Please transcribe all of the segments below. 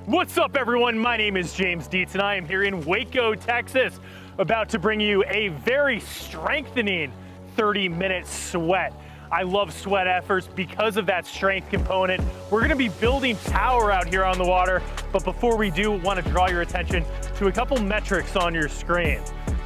What's up, everyone? My name is James Dietz, and I am here in Waco, Texas, about to bring you a very strengthening 30-minute sweat. I love sweat efforts because of that strength component. We're gonna be building power out here on the water, but before we do, want to draw your attention to a couple metrics on your screen.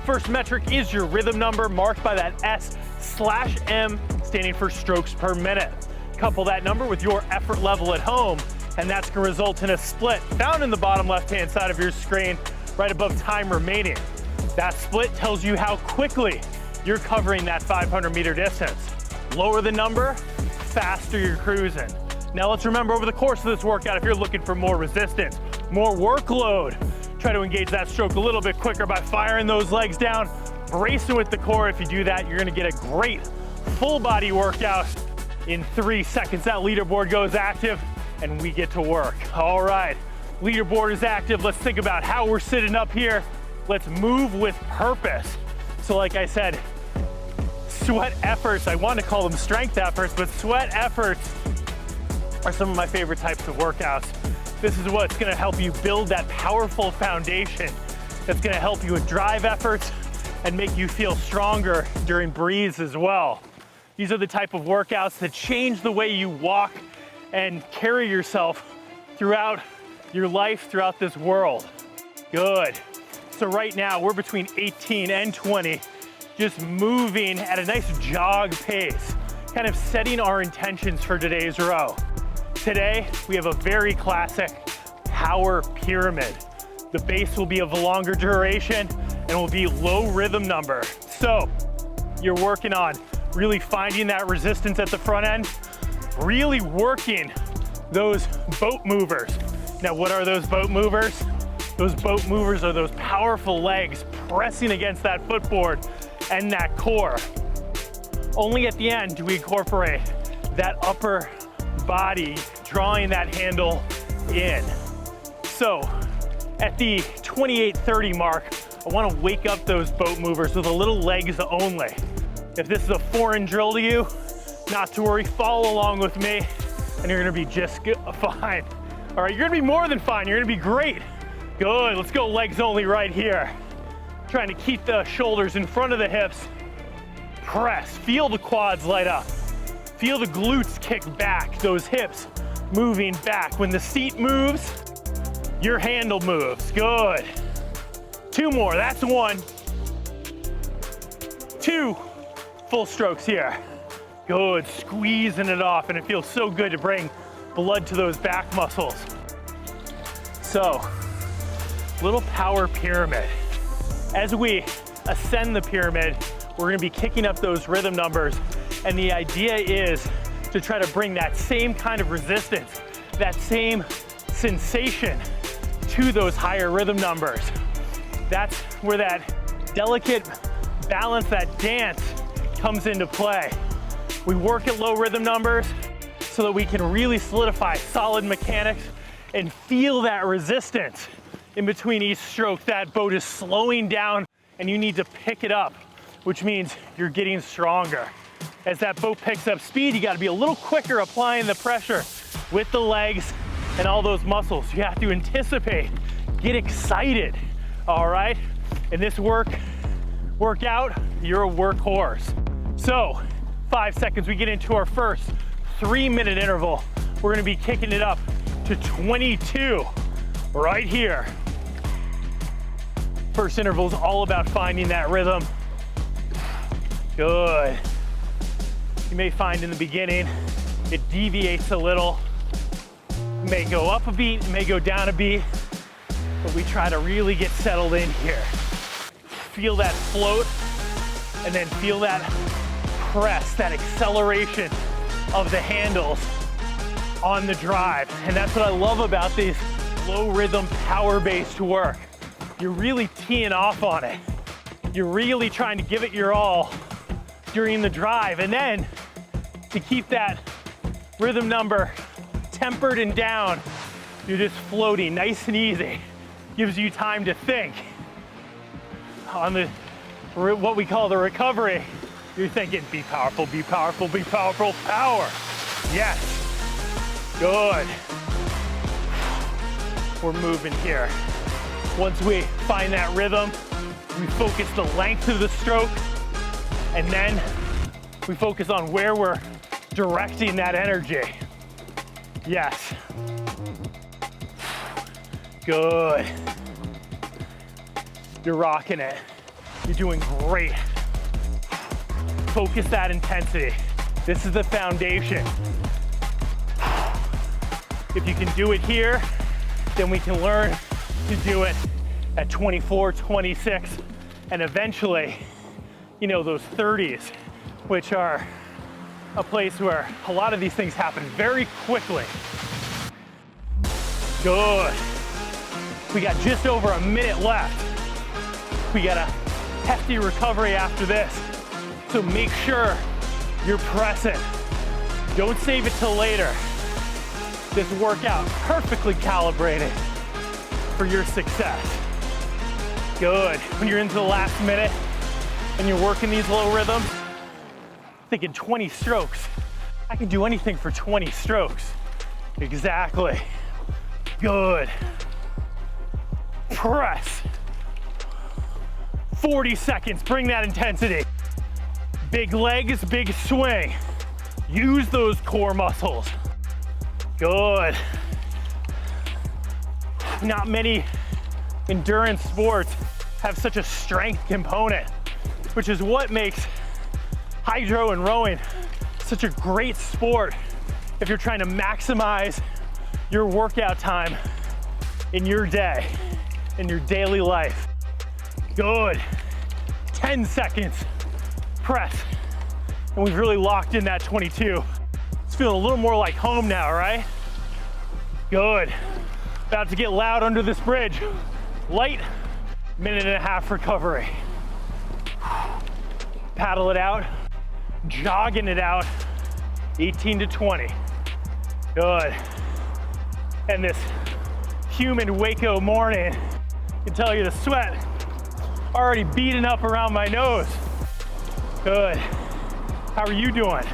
First metric is your rhythm number, marked by that S/M, standing for strokes per minute. Couple that number with your effort level at home, and that's gonna result in a split found in the bottom left-hand side of your screen, right above time remaining. That split tells you how quickly you're covering that 500-meter distance. Lower the number, faster you're cruising. Now let's remember, over the course of this workout, if you're looking for more resistance, more workload, try to engage that stroke a little bit quicker by firing those legs down, bracing with the core. If you do that, you're gonna get a great full body workout. In 3 seconds, that leaderboard goes active and we get to work. All right, leaderboard is active. Let's think about how we're sitting up here. Let's move with purpose. So like I said, sweat efforts, I want to call them strength efforts, but sweat efforts are some of my favorite types of workouts. This is what's gonna help you build that powerful foundation that's gonna help you with drive efforts and make you feel stronger during breeze as well. These are the type of workouts that change the way you walk and carry yourself throughout your life, throughout this world. Good. So right now we're between 18 and 20, just moving at a nice jog pace, kind of setting our intentions for today's row. Today, we have a very classic power pyramid. The base will be of a longer duration and will be low rhythm number. So you're working on really finding that resistance at the front end, really working those boat movers. Now, what are those boat movers? Those boat movers are those powerful legs pressing against that footboard and that core. Only at the end do we incorporate that upper body, drawing that handle in. So at the 28:30 mark, I want to wake up those boat movers with a little legs only. If this is a foreign drill to you, not to worry, follow along with me and you're gonna be just fine. All right, you're gonna be more than fine, you're gonna be great. Good, let's go legs only right here. Trying to keep the shoulders in front of the hips. Press, feel the quads light up. Feel the glutes kick back, those hips moving back. When the seat moves, your handle moves. Good. 2 more, that's 1. 2 full strokes here. Good, squeezing it off, and it feels so good to bring blood to those back muscles. So, little power pyramid. As we ascend the pyramid, we're gonna be kicking up those rhythm numbers, and the idea is to try to bring that same kind of resistance, that same sensation to those higher rhythm numbers. That's where that delicate balance, that dance comes into play. We work at low rhythm numbers so that we can really solidify solid mechanics and feel that resistance in between each stroke. That boat is slowing down and you need to pick it up, which means you're getting stronger. As that boat picks up speed, you gotta be a little quicker applying the pressure with the legs and all those muscles. You have to anticipate, get excited, all right? In this workout, you're a workhorse. So, 5 seconds, we get into our first 3-minute interval. We're gonna be kicking it up to 22 right here. First interval is all about finding that rhythm. Good. You may find in the beginning, it deviates a little. It may go up a beat, it may go down a beat, but we try to really get settled in here. Feel that float, and then feel that press, that acceleration of the handles on the drive. And that's what I love about these low rhythm power-based work. You're really teeing off on it. You're really trying to give it your all during the drive. And then to keep that rhythm number tempered and down, you're just floating nice and easy. Gives you time to think. On the what we call the recovery, you're thinking, be powerful, be powerful, be powerful, power. Yes, good. we're moving here. Once we find that rhythm, we focus the length of the stroke, and then we focus on where we're directing that energy. Yes. Good. You're rocking it. You're doing great. Focus that intensity. This is the foundation. If you can do it here, then we can learn to do it at 24, 26, and eventually, you know, those 30s, which are a place where a lot of these things happen very quickly. Good. We got just over a minute left. We got a hefty recovery after this. So make sure you're pressing. Don't save it till later. This workout perfectly calibrated for your success. Good. When you're into the last minute and you're working these low rhythms, thinking 20 strokes. I can do anything for 20 strokes. Exactly. Good. Press. 40 seconds, bring that intensity. Big legs, big swing. Use those core muscles. Good. Not many endurance sports have such a strength component, which is what makes hydro and rowing such a great sport if you're trying to maximize your workout time in your day, in your daily life. Good. 10 seconds. Press. And we've really locked in that 22. It's feeling a little more like home now, right? Good. About to get loud under this bridge. Light, minute and a half recovery. Paddle it out, jogging it out, 18 to 20. Good. And this humid Waco morning, I can tell you the sweat already beating up around my nose. Good. How are you doing?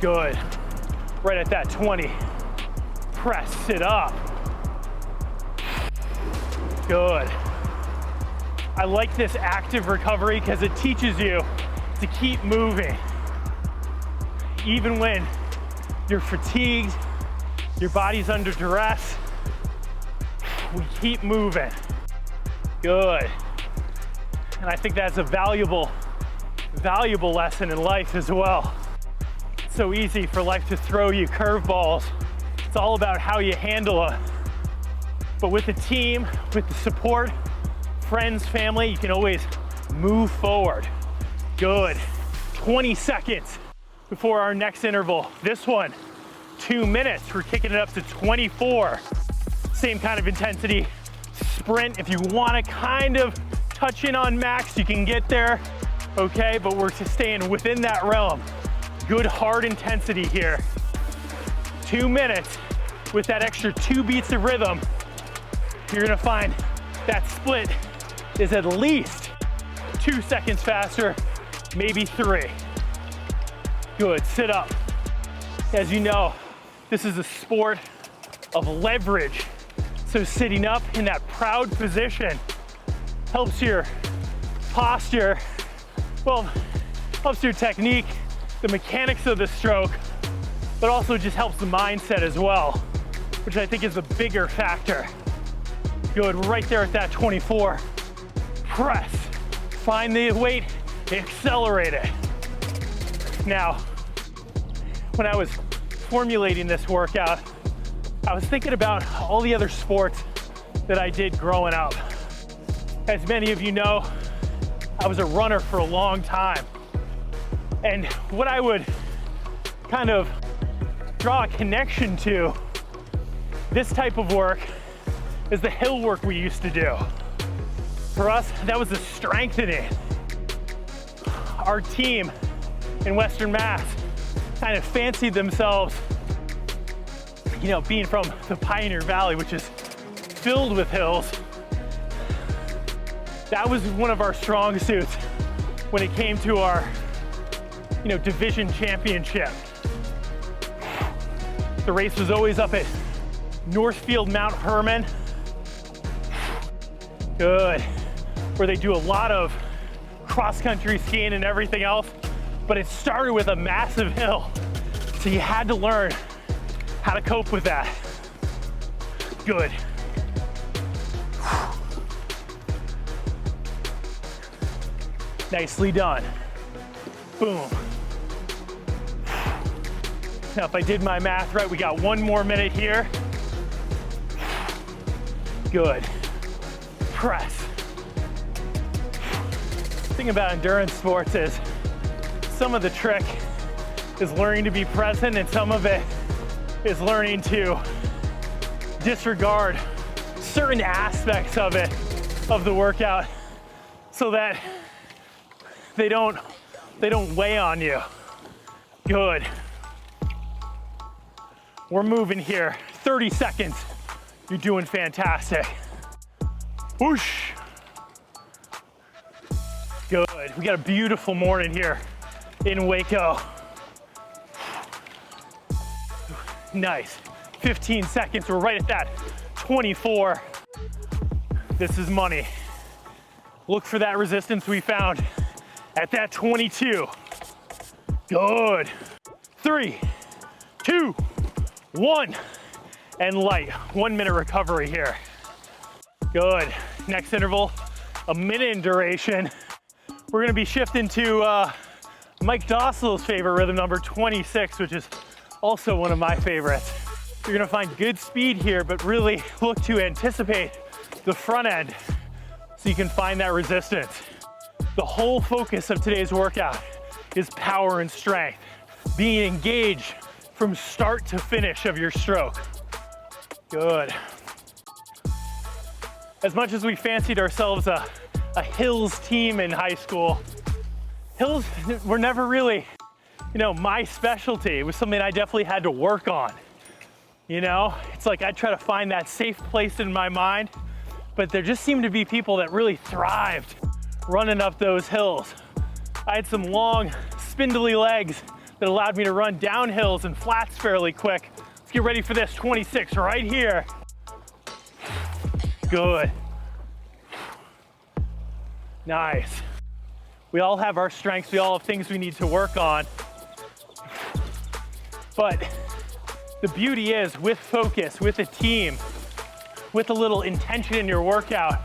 Good. Right at that 20. Press, sit up. Good. I like this active recovery because it teaches you to keep moving. Even when you're fatigued, your body's under duress, we keep moving. Good. And I think that's a valuable lesson in life as well. It's so easy for life to throw you curveballs. It's all about how you handle it. But with a team, with the support, friends, family, you can always move forward. Good. 20 seconds before our next interval. This one, 2 minutes. We're kicking it up to 24. Same kind of intensity. Sprint. If you want to kind of touch in on max, you can get there. Okay, but we're staying within that realm. Good hard intensity here. 2 minutes with that extra 2 beats of rhythm. You're gonna find that split is at least 2 seconds faster, maybe 3. Good, sit up. As you know, this is a sport of leverage. So sitting up in that proud position helps your posture, well, helps your technique, the mechanics of the stroke, but also just helps the mindset as well, which I think is a bigger factor. Good, right there at that 24. Press, find the weight, accelerate it. Now, when I was formulating this workout, I was thinking about all the other sports that I did growing up. As many of you know, I was a runner for a long time. And what I would kind of draw a connection to this type of work is the hill work we used to do. For us, that was the strengthening. Our team in Western Mass kind of fancied themselves, you know, being from the Pioneer Valley, which is filled with hills. That was one of our strong suits when it came to our, you know, division championship. The race was always up at Northfield Mount Herman. Good. Where they do a lot of cross-country skiing and everything else, but it started with a massive hill. So you had to learn how to cope with that. Good. Nicely done. Boom. Now, if I did my math right, we got 1 more minute here. Good. Press. The thing about endurance sports is some of the trick is learning to be present, and some of it is learning to disregard certain aspects of it, of the workout, so that they don't weigh on you. Good. We're moving here. 30 seconds. You're doing fantastic. Whoosh. Good. We got a beautiful morning here in Waco. Nice. 15 seconds. We're right at that. 24. This is money. Look for that resistance we found at that 22. Good. 3, 2, 1. And light. 1 minute recovery here. Good. Next interval, a minute in duration. We're gonna be shifting to Mike Dossel's favorite rhythm, number 26, which is also one of my favorites. You're gonna find good speed here, but really look to anticipate the front end so you can find that resistance. The whole focus of today's workout is power and strength, being engaged from start to finish of your stroke. Good. As much as we fancied ourselves a hills team in high school, hills were never really, my specialty. It was something I definitely had to work on. It's like I try to find that safe place in my mind, but there just seemed to be people that really thrived running up those hills. I had some long, spindly legs that allowed me to run down hills and flats fairly quick. Let's get ready for this. 26 right here. Good. Nice. We all have our strengths. We all have things we need to work on. But the beauty is, with focus, with a team, with a little intention in your workout,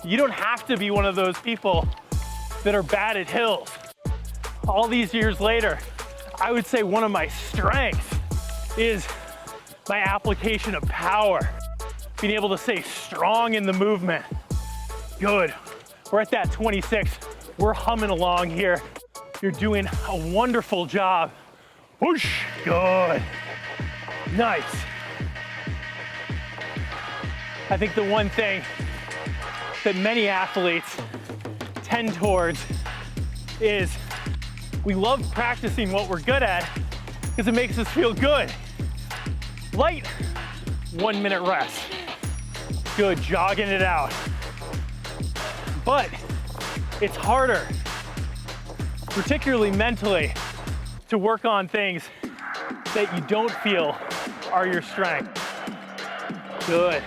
you don't have to be one of those people that are bad at hills. All these years later, I would say one of my strengths is my application of power, being able to stay strong in the movement. Good. We're at that 26. We're humming along here. You're doing a wonderful job. Whoosh. Good. Nice. I think the one thing that many athletes tend towards is we love practicing what we're good at because it makes us feel good. Light, 1 minute rest. Good, jogging it out. But it's harder, particularly mentally, to work on things that you don't feel are your strength. Good.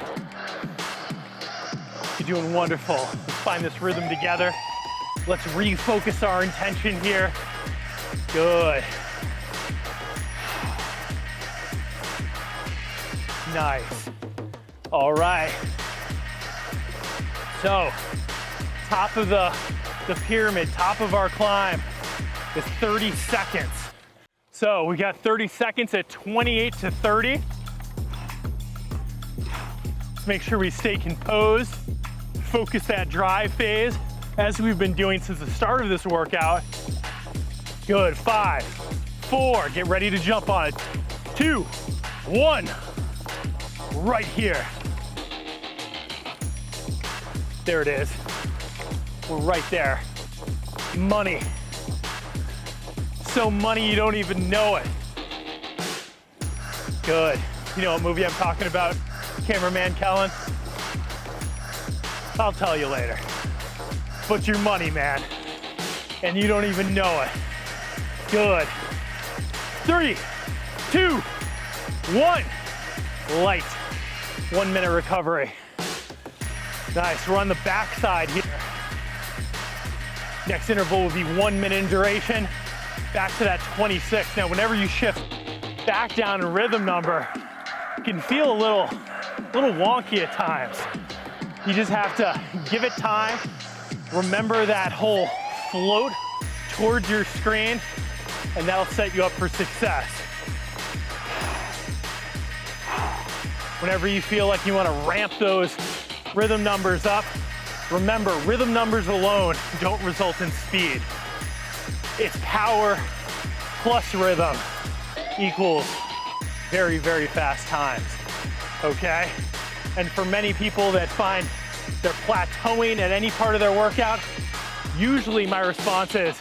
You're doing wonderful. Let's find this rhythm together. Let's refocus our intention here. Good. Nice. All right. So, top of the pyramid, top of our climb is 30 seconds. So we got 30 seconds at 28 to 30. Let's make sure we stay composed, focus that drive phase as we've been doing since the start of this workout. Good, 5, 4, get ready to jump on it. 2, 1, right here. There it is. We're right there. Money. So money you don't even know it. Good. You know what movie I'm talking about, cameraman Kellen? I'll tell you later. But your money, man. And you don't even know it. Good. 3, 2, 1. light. 1 minute recovery. Nice, we're on the back side here. Next interval will be 1 minute in duration. Back to that 26. Now, whenever you shift back down in rhythm number, it can feel a little wonky at times. You just have to give it time. Remember that whole float towards your screen, and that'll set you up for success. Whenever you feel like you want to ramp those rhythm numbers up, remember, rhythm numbers alone don't result in speed. It's power plus rhythm equals very, very fast times, okay? And for many people that find they're plateauing at any part of their workout, usually my response is,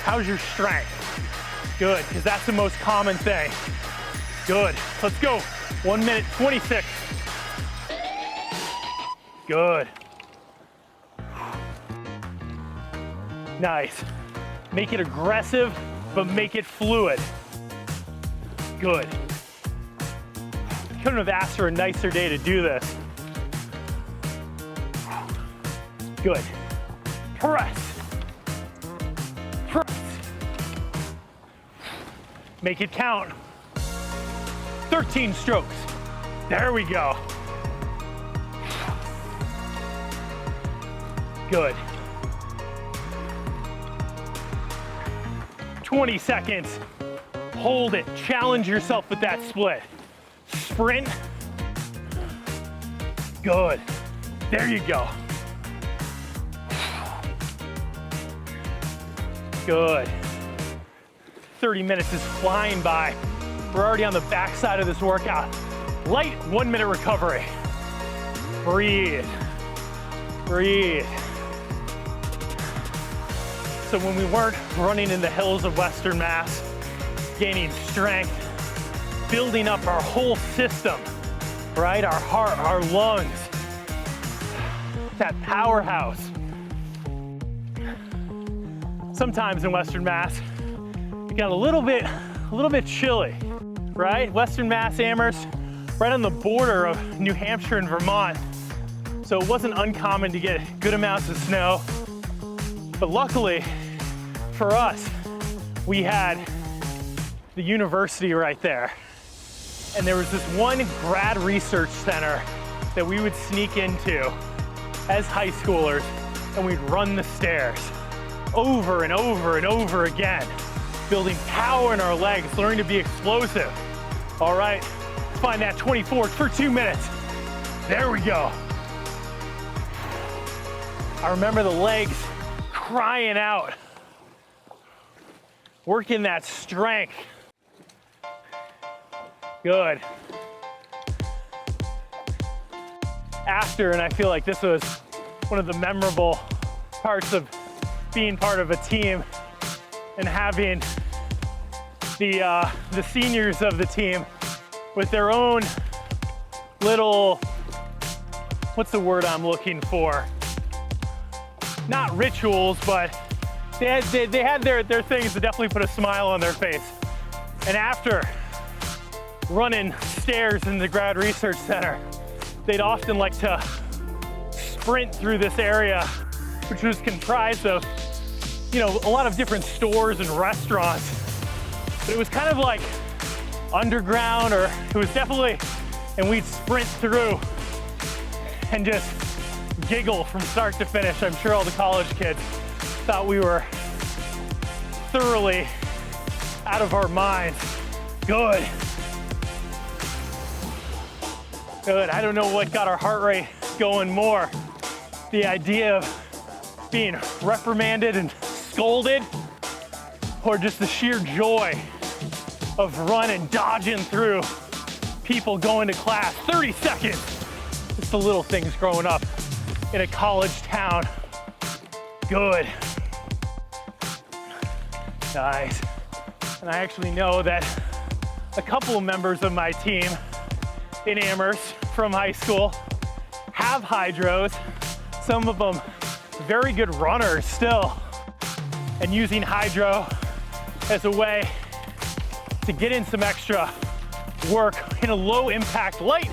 how's your strength? Good, because that's the most common thing. Good, let's go. 1 minute, 26. Good. Nice. Make it aggressive, but make it fluid. Good. Couldn't have asked for a nicer day to do this. Good. Press. Press. Make it count. 13 strokes. There we go. Good. 20 seconds. Hold it. Challenge yourself with that split. Sprint. Good. There you go. Good. 30 minutes is flying by. We're already on the backside of this workout. Light 1 minute recovery. Breathe. Breathe. So when we weren't running in the hills of Western Mass, gaining strength, building up our whole system, right? Our heart, our lungs, that powerhouse. Sometimes in Western Mass, it got a little bit chilly, right? Western Mass, Amherst, right on the border of New Hampshire and Vermont. So it wasn't uncommon to get good amounts of snow. But luckily for us, we had the university right there. And there was this one grad research center that we would sneak into as high schoolers, and we'd run the stairs over and over and over again, building power in our legs, learning to be explosive. All right, let's find that 24 for 2 minutes. There we go. I remember the legs crying out, working that strength. Good. After, and I feel like this was one of the memorable parts of being part of a team and having the seniors of the team with their own little, what's the word I'm looking for? Not rituals, but they had their things that definitely put a smile on their face. And after running stairs in the grad research center, they'd often like to sprint through this area, which was comprised of, a lot of different stores and restaurants. But it was kind of like underground, or it was definitely, and we'd sprint through and just giggle from start to finish. I'm sure all the college kids thought we were thoroughly out of our minds. Good. Good. I don't know what got our heart rate going more. The idea of being reprimanded and scolded, or just the sheer joy of running, dodging through people going to class. 30 seconds. It's the little things growing up in a college town. Good. Nice. And I actually know that a couple of members of my team in Amherst from high school have Hydrows. Some of them very good runners still, and using Hydrow as a way to get in some extra work in a low impact, light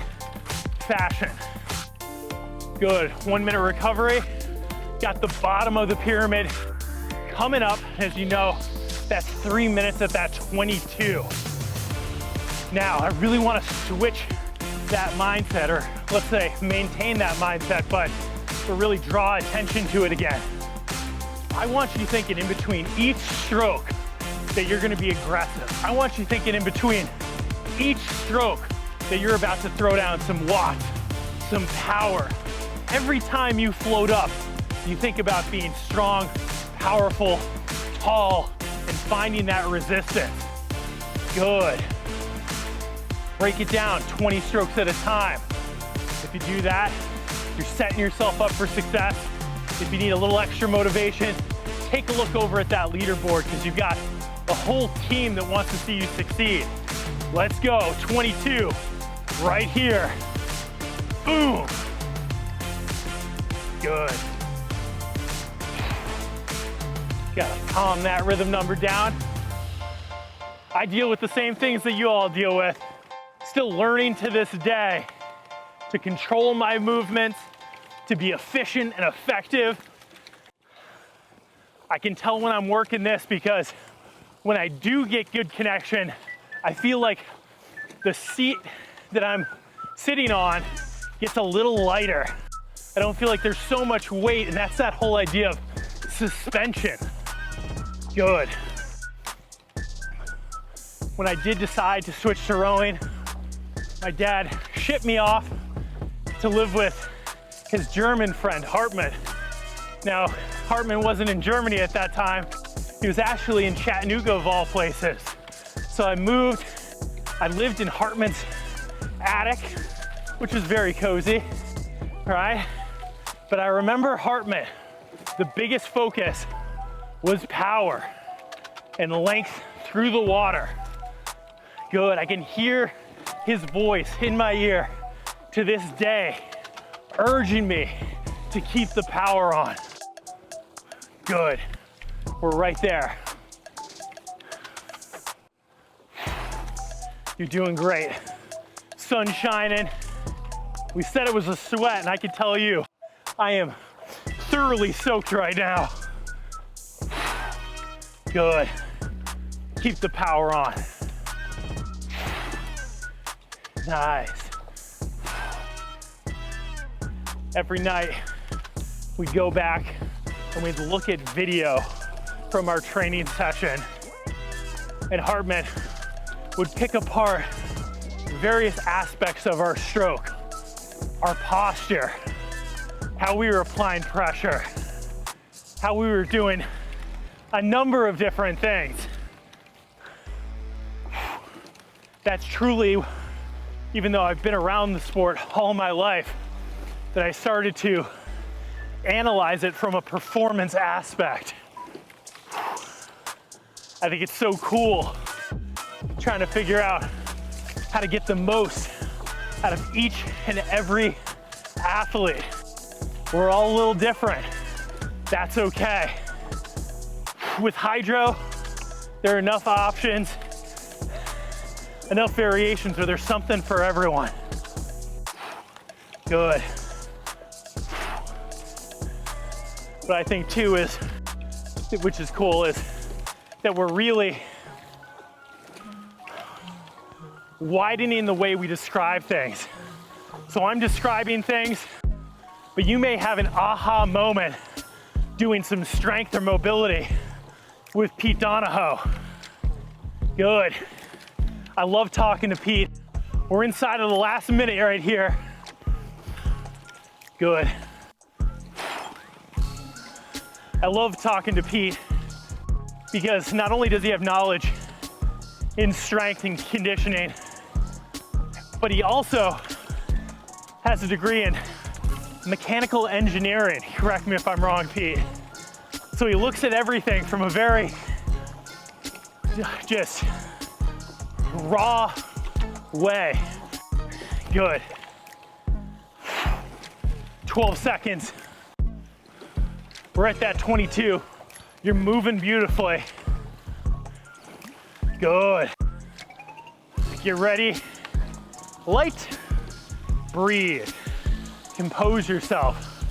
fashion. Good, 1 minute recovery. Got the bottom of the pyramid coming up. As you know, that's 3 minutes at that 22. Now, I really want to switch that mindset, or let's say maintain that mindset, but really draw attention to it again. I want you thinking in between each stroke that you're going to be aggressive. I want you thinking in between each stroke that you're about to throw down some watts, some power. Every time you float up, you think about being strong, powerful, tall, and finding that resistance. Good. Break it down 20 strokes at a time. If you do that, you're setting yourself up for success. If you need a little extra motivation, take a look over at that leaderboard because you've got a whole team that wants to see you succeed. Let's go, 22, right here. Boom. Good. Gotta calm that rhythm number down. I deal with the same things that you all deal with. Still learning to this day to control my movements, to be efficient and effective. I can tell when I'm working this because when I do get good connection, I feel like the seat that I'm sitting on gets a little lighter. I don't feel like there's so much weight, and that's that whole idea of suspension. Good. When I did decide to switch to rowing, my dad shipped me off to live with his German friend, Hartmann. Now, Hartmann wasn't in Germany at that time. He was actually in Chattanooga, of all places. So I moved. I lived in Hartmann's attic, which was very cozy, right? But I remember Hartmann, the biggest focus was power and length through the water. Good, I can hear his voice in my ear to this day, urging me to keep the power on. Good, we're right there. You're doing great. Sun shining. We said it was a sweat, and I can tell you, I am thoroughly soaked right now. Good. Keep the power on. Nice. Every night, we'd go back and we'd look at video from our training session, and Hartmann would pick apart various aspects of our stroke, our posture, how we were applying pressure, how we were doing a number of different things. That's truly, even though I've been around the sport all my life, that I started to analyze it from a performance aspect. I think it's so cool trying to figure out how to get the most out of each and every athlete. We're all a little different. That's okay. With Hydrow, there are enough options, enough variations where there's something for everyone. Good. What I think too is, which is cool, is that we're really widening the way we describe things. So I'm describing things, but you may have an aha moment doing some strength or mobility with Pete Donahoe. Good. I love talking to Pete. We're inside of the last minute right here. Good. I love talking to Pete because not only does he have knowledge in strength and conditioning, but he also has a degree in mechanical engineering. Correct me if I'm wrong, Pete. So he looks at everything from a very just raw way. Good. 12 seconds. We're at that 22. You're moving beautifully. Good. Get ready light, breathe, compose yourself.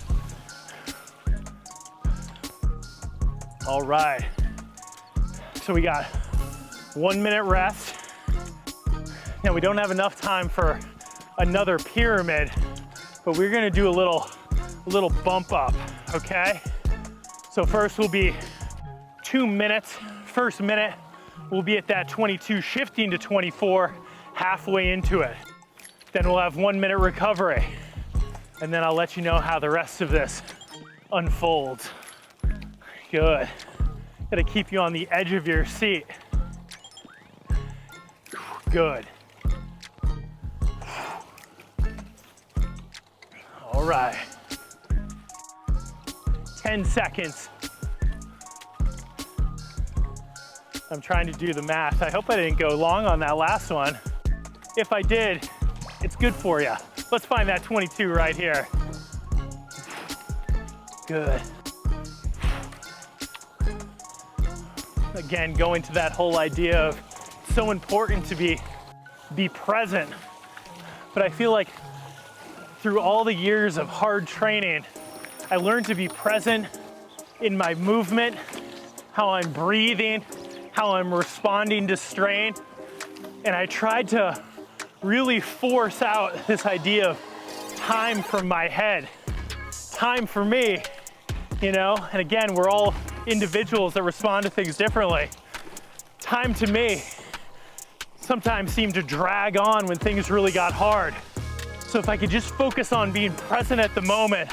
All right, so we got 1 minute rest. Now we don't have enough time for another pyramid, but we're gonna do a little bump up, okay? So first will be 2 minutes. First minute, we'll be at that 22, shifting to 24, halfway into it. Then we'll have 1 minute recovery. And then I'll let you know how the rest of this unfolds. Good. Gotta keep you on the edge of your seat. Good. All right. 10 seconds. I'm trying to do the math. I hope I didn't go long on that last one. If I did, it's good for you. Let's find that 22 right here. Good. Again, going to that whole idea of so important to be present. But I feel like through all the years of hard training, I learned to be present in my movement, how I'm breathing, how I'm responding to strain. And I tried to really force out this idea of time from my head, time for me, you know? And again, we're all individuals that respond to things differently. Time to me sometimes seemed to drag on when things really got hard. So if I could just focus on being present at the moment,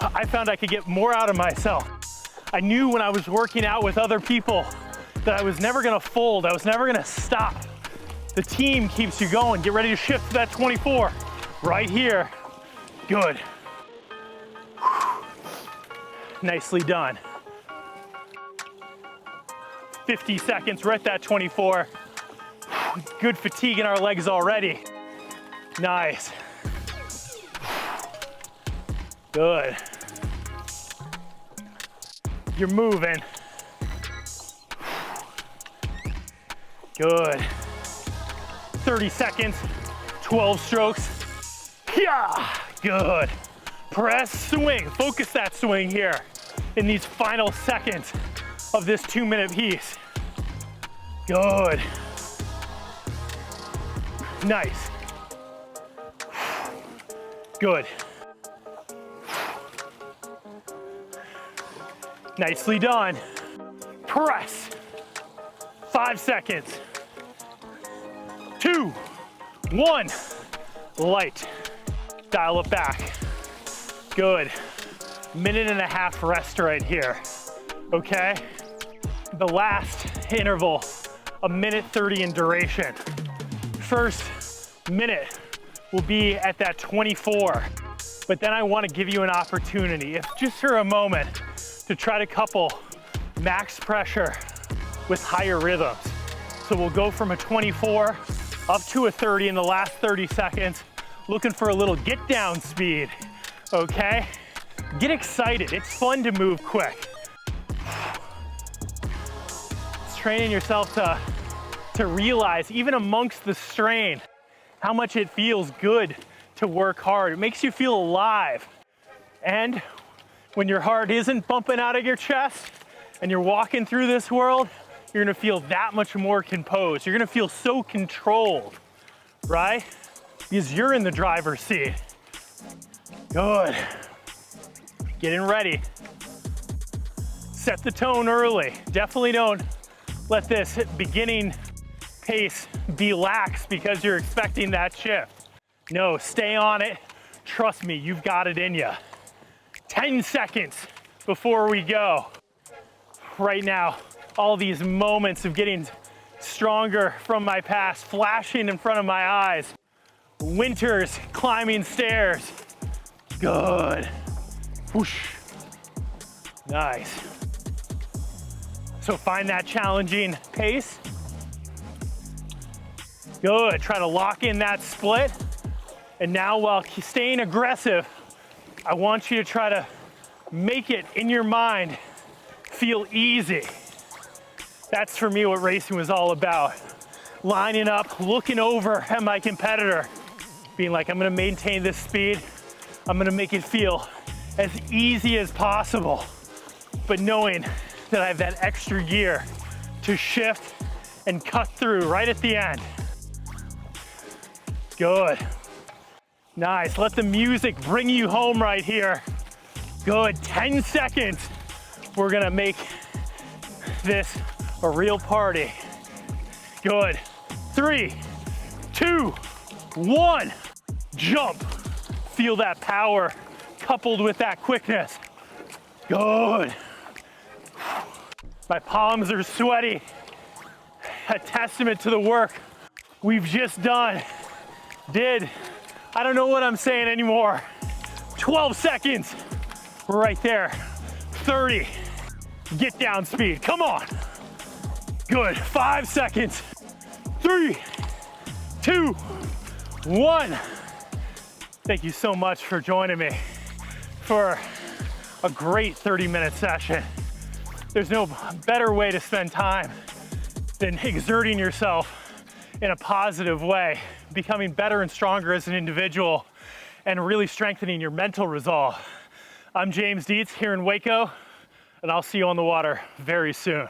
I found I could get more out of myself. I knew when I was working out with other people that I was never gonna fold, I was never gonna stop. The team keeps you going. Get ready to shift to that 24. Right here. Good. Nicely done. 50 seconds, we're at that 24. Good fatigue in our legs already. Nice. Good. You're moving. Good. 30 seconds, 12 strokes. Yeah, good. Press, swing. Focus that swing here in these final seconds of this 2 minute piece. Good. Nice. Good. Nicely done. Press. 5 seconds. 2, 1. Light. Dial it back. Good. Minute and a half rest right here. Okay? The last interval, 1:30 in duration. First minute will be at that 24, but then I want to give you an opportunity, if just for a moment, to try to couple max pressure with higher rhythms. So we'll go from a 24 up to a 30 in the last 30 seconds, looking for a little get down speed, okay? Get excited, it's fun to move quick. It's training yourself to realize, even amongst the strain, how much it feels good to work hard. It makes you feel alive. And when your heart isn't bumping out of your chest and you're walking through this world, you're gonna feel that much more composed. You're gonna feel so controlled, right? Because you're in the driver's seat. Good. Getting ready. Set the tone early. Definitely don't let this beginning pace be lax because you're expecting that shift. No, stay on it. Trust me, you've got it in you. 10 seconds before we go. Right now, all these moments of getting stronger from my past flashing in front of my eyes. Winters climbing stairs. Good. Whoosh. Nice. So find that challenging pace. Good. Try to lock in that split. And now, while staying aggressive, I want you to try to make it in your mind feel easy. That's for me what racing was all about. lining up, looking over at my competitor, being like, I'm gonna maintain this speed. I'm gonna make it feel as easy as possible, but knowing that I have that extra gear to shift and cut through right at the end. Good. Nice, let the music bring you home right here. Good, 10 seconds. We're gonna make this a real party. Good, 3, 2, 1. Jump. Feel that power coupled with that quickness. Good. My palms are sweaty. A testament to the work we've just done. I don't know what I'm saying anymore. 12 seconds. We're right there. 30. Get down speed. Come on. Good. 5 seconds. 3, 2, 1. Thank you so much for joining me for a great 30-minute session. There's no better way to spend time than exerting yourself in a positive way, becoming better and stronger as an individual, and really strengthening your mental resolve. I'm James Dietz here in Waco, and I'll see you on the water very soon.